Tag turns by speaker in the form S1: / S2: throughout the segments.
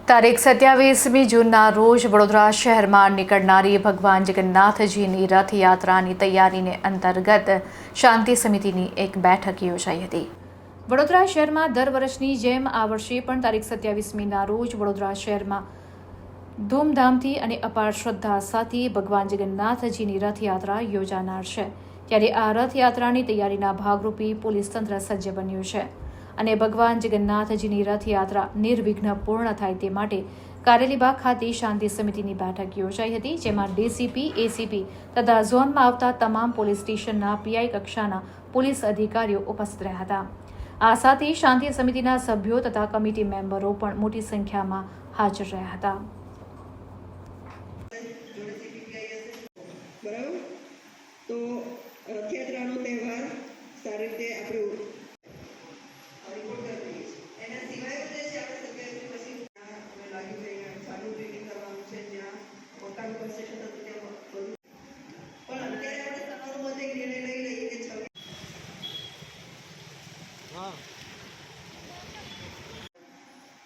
S1: તારીખ 27મી જૂનના રોજ વડોદરા શહેરમાં નીકળનારી ભગવાન જગન્નાથજીની રથયાત્રાની તૈયારીને અંતર્ગત શાંતિ સમિતિની એક બેઠક યોજાઈ હતી। વડોદરા શહેરમાં દર વર્ષની જેમ આ વર્ષે પણ તારીખ 27મીના રોજ વડોદરા શહેરમાં ધૂમધામથી અને અપાર શ્રદ્ધા સાથે ભગવાન જગન્નાથજીની રથયાત્રા યોજાનાર છે। ત્યારે આ રથયાત્રાની તૈયારીના ભાગરૂપે પોલીસ તંત્ર સજ્જ બન્યું છે અને ભગવાન જગન્નાથજીની રથયાત્રા નિર્વિઘ્ન પૂર્ણ થાય તે માટે કારેલીબાગ ખાતે શાંતિ સમિતિની બેઠક યોજાઈ હતી, જેમાં ડીસીપી, એસીપી તથા ઝોનમાં આવતા તમામ પોલીસ સ્ટેશનના પીઆઈ કક્ષાના પોલીસ અધિકારીઓ ઉપસ્થિત રહ્યા હતા। આ સાથે શાંતિ સમિતિના સભ્યો તથા કમિટી મેમ્બરો પણ મોટી સંખ્યામાં હાજર રહ્યા હતા।
S2: તો રથયાત્રાનો તહેવાર સારી રીતે આપણે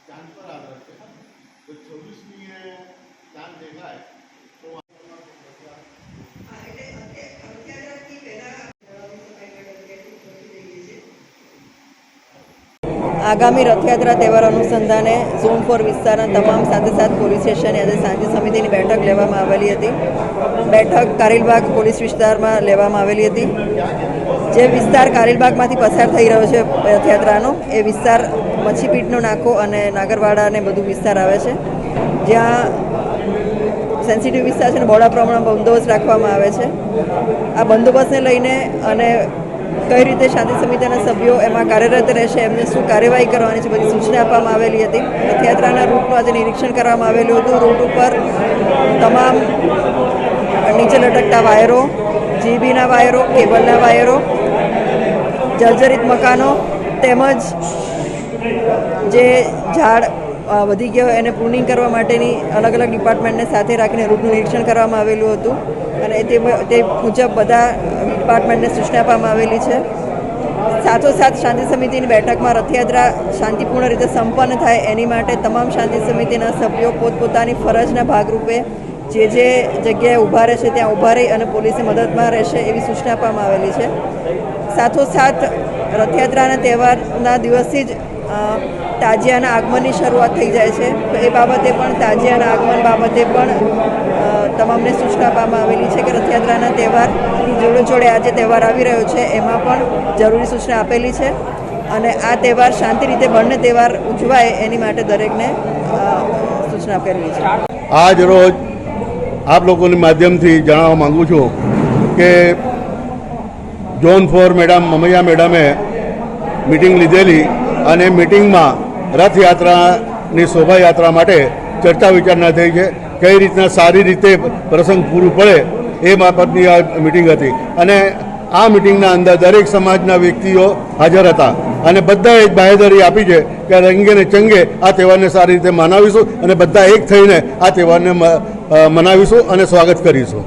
S3: चांद पर आधार है तो 24મી चांद देखाय तो
S2: આગામી રથયાત્રા તહેવાર અનુસંધાને ઝોન 4 વિસ્તારના તમામ 7 પોલીસ સ્ટેશને આજે શાંતિ સમિતિની બેઠક લેવામાં આવેલી હતી। બેઠક કારેલીબાગ પોલીસ વિસ્તારમાં લેવામાં આવેલી હતી। જે વિસ્તાર કારેલીબાગમાંથી પસાર થઈ રહ્યો છે રથયાત્રાનો, એ વિસ્તાર મચ્છીપીટનો નાકો અને નાગરવાડા ને બધું વિસ્તાર આવે છે, જ્યાં સેન્સિટિવ વિસ્તાર છે ને બહોળા પ્રમાણમાં બંદોબસ્ત રાખવામાં આવે છે। આ બંદોબસ્તને લઈને અને કઈ રીતે શાંતિ સમિતિના સભ્યો એમાં કાર્યરત રહેશે, એમને શું કાર્યવાહી કરવાની છે, બધી સૂચના આપવામાં આવેલી હતી। રથયાત્રાના રૂટનું આજે નિરીક્ષણ કરવામાં આવેલું હતું। રૂટ ઉપર તમામ નીચે લટકતા વાયરો, જીબીના વાયરો, કેબલના વાયરો, જર્જરિત મકાનો તેમજ જે ઝાડ વધી ગયા હોય એને પ્રૂનિંગ કરવા માટેની અલગ અલગ ડિપાર્ટમેન્ટને સાથે રાખીને રૂટનું નિરીક્ષણ કરવામાં આવેલું હતું અને તે મુજબ બધા ડિપાર્ટમેન્ટને સૂચના આપવામાં આવેલી છે। સાથોસાથ શાંતિ સમિતિની બેઠકમાં રથયાત્રા શાંતિપૂર્ણ રીતે સંપન્ન થાય એની માટે તમામ શાંતિ સમિતિના સભ્યો પોતપોતાની ફરજના ભાગરૂપે જે જગ્યાએ ઊભા રહેશે ત્યાં ઊભા રહી અને પોલીસની મદદમાં રહેશે એવી સૂચના આપવામાં આવેલી છે। સાથોસાથ રથયાત્રાના તહેવારના દિવસથી જ તાજિયાના આગમનની શરૂઆત થઈ જાય છે, તો એ બાબતે પણ તાજિયાના આગમન બાબતે પણ તમામને સૂચના આપવામાં આવેલી છે કે રથયાત્રાના તહેવારની જોડે આજે તહેવાર આવી રહ્યો છે એમાં પણ જરૂરી સૂચના આપેલી છે અને આ તહેવાર શાંતિ રીતે બંને તહેવાર ઉજવાય એની માટે દરેકને સૂચના આપેલી છે।
S3: આજ રોજ આપ લોકોની માધ્યમથી જણાવવા માગું છું કે ઝોન 4 મેડમ મમૈયા મેડમે મિટિંગ લીધેલી અને મિટિંગમાં રથયાત્રાની શોભાયાત્રા માટે ચર્ચા વિચારણા થઈ છે। કઈ રીતના સારી રીતે પ્રસંગ પૂરું પડે એ બાબતની આ મિટિંગ હતી અને આ મિટિંગના અંદર દરેક સમાજના વ્યક્તિઓ હાજર હતા અને બધાએ બાહેધરી આપી છે કે રંગે ને ચંગે આ તહેવારને સારી રીતે મનાવીશું અને બધા એક થઈને આ તહેવારને મનાવીશું અને સ્વાગત કરીશું।